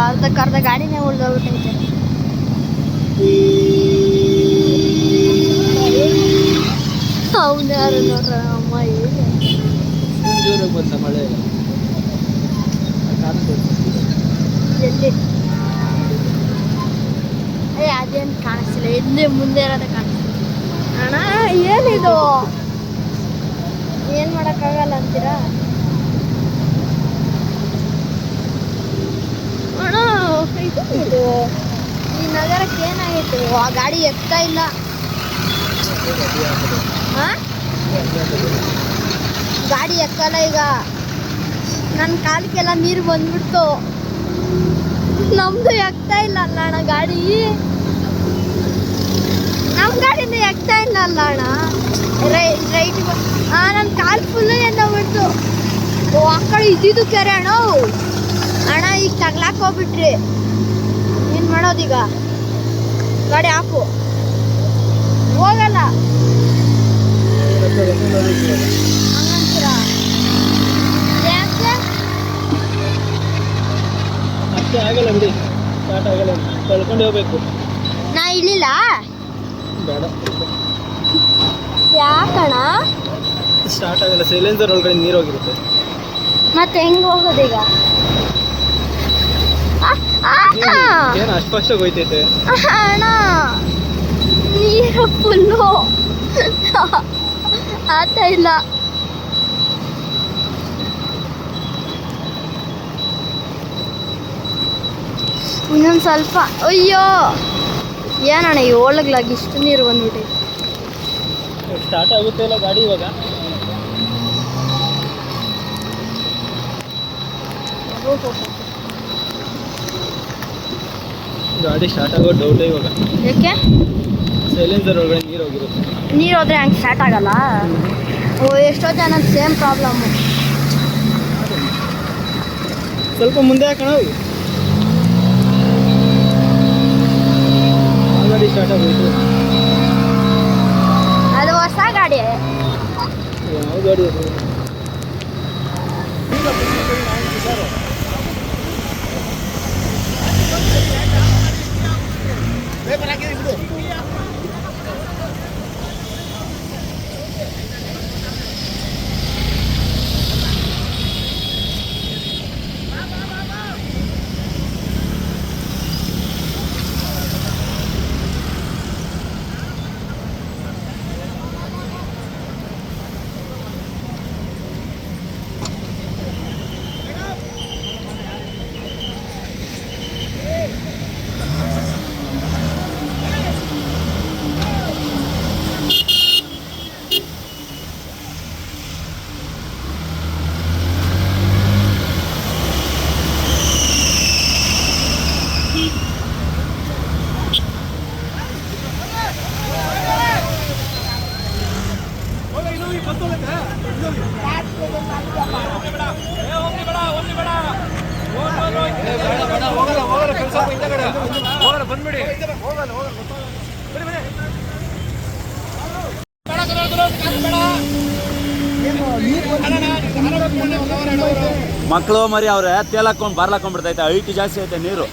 ಅರ್ಧ ಗಾಡಿನೇ ಉಳ್ದೋಗ್ಬಿಟ್ಟೈತೆ. ಅವನು ಯಾರು ನೋಡ್ರ ಅಮ್ಮ ಜೋರಾಗಿ ಬಂತ ಮಳೆ ಎಲ್ಲಿ ಅದೇನು ಕಾಣಿಸ್ತಿಲ್ಲ, ಎಲ್ಲಿ ಮುಂದೆ ಇರೋದೇ ಕಾಣಿಸ್ತಿಲ್ಲ. ಅಣ್ಣ ಏನಿದು, ಏನು ಮಾಡೋಕ್ಕಾಗಲ್ಲ ಅಂತೀರಾ ಅಣ್ಣ? ಇದು ಈ ನಗರಕ್ಕೆ ಏನಾಗಿತ್ತು, ಆ ಗಾಡಿ ಎತ್ತಾ ಇಲ್ಲ. ಗಾಡಿ ಎಕ್ಕಲ್ಲ ಈಗ. ನನ್ನ ಕಾಲಿಗೆಲ್ಲ ನೀರು ಬಂದ್ಬಿಡ್ತು. ನಮ್ದು ಎಕ್ತಾ ಇಲ್ಲ ಅಲ್ಲ ಅಣ್ಣ ಗಾಡಿ, ನಮ್ಮ ಗಾಡಿನ ಎಕ್ತಾ ಇಲ್ಲ ಅಲ್ಲ ಅಣ್ಣ. ರೈಟ್ ನನ್ನ ಕಾಲು ಫುಲ್ಲು ಎಂದೋಗ್ಬಿಡ್ತು. ಆ ಕಡೆ ಇದ್ದಿದ್ದು ಕೆರೆ ಅಣ್ಣ. ಅಣ್ಣ ಈಗ ತಗ್ಲಾಕ್ ಹೋಗ್ಬಿಟ್ರಿ, ಏನು ಮಾಡೋದೀಗ? ಗಾಡಿ ಹಾಕು, ಹೋಗಲ್ಲ ಹಂಗಂತೀರ? ಯಾಕೆ ಅಷ್ಟೇ ಆಗಲ್ಲ ಬಿಡಿ, ಸ್ಟಾರ್ಟ್ ಆಗಲ್ಲ, ಕಳ್ಕೊಂಡು ಹೋಗ್ಬೇಕು. ನಾ ಇಳಿಲ್ಲ ಬೇಡ, ಯಾಕಣ್ಣ? ಸ್ಟಾರ್ಟ್ ಆಗಲ್ಲ, ಸೈಲೆನ್ಸರ್ ಒಳಗಡೆ ನೀರು ಹೋಗಿರುತ್ತೆ. ಮತ್ತೆ ಹೆಂಗೆ ಹೋಗೋದೀಗ? ಏನು ಅಷ್ಟು ಫಾಸ್ಟಾಗಿ ಹೋಯ್ತೈತೆ ಅಣ್ಣ, ನೀರು ಫುಲ್ಲು ಆತ ಇಲ್ಲ. ಇನ್ನೊಂದು ಸ್ವಲ್ಪ. ಅಯ್ಯೋ ಏನಣ್ಣ ಈ ಒಳಗ್ಲಾಗಿ ಇಷ್ಟು ನೀರು ಬಂದ್ಬಿಟ್ಟೈತೆ. ಸ್ಟಾರ್ಟ್ ಆಗುತ್ತೆ ಇಲ್ಲ ಗಾಡಿ ಇವಾಗ? ಗಾಡಿ ಸ್ಟಾರ್ಟ್ ಆಗೋ ಡೌಟೇ ಇವಾಗ. ಯಾಕೆ? ಸೈಲೆನ್ಸರ್ ಒಳಗಡೆ ನೀರು ಹೋಗಿರುತ್ತೆ. ನೀರು ಹೋದ್ರೆ ಹಂಗೆ ಸ್ಟಾರ್ಟ್ ಆಗಲ್ಲ? ಓ, ಎಷ್ಟೋ ಜನ ಸೇಮ್ ಪ್ರಾಬ್ಲಮ್ಮು. ಸ್ವಲ್ಪ ಮುಂದೆ ಹಾಕೋಣ. ಗಾಡಿ ಸ್ಟಾರ್ಟ್ ಆಗೋಯ್ತು. ಅದು ಹೊಸ ಗಾಡಿ. ಯಾವ ಗಾಡಿ ಅದು? ಮಕ್ಕಳು ಮರಿ ಅವ್ರೆ ತೇಲಾಕೊಂಡು ಬಾರ್ಲಾಕೊಂಡ್ಬಿಡ್ತೈತೆ, ಹೈಟ್ ಜಾಸ್ತಿ ಐತೆ ನೀರು.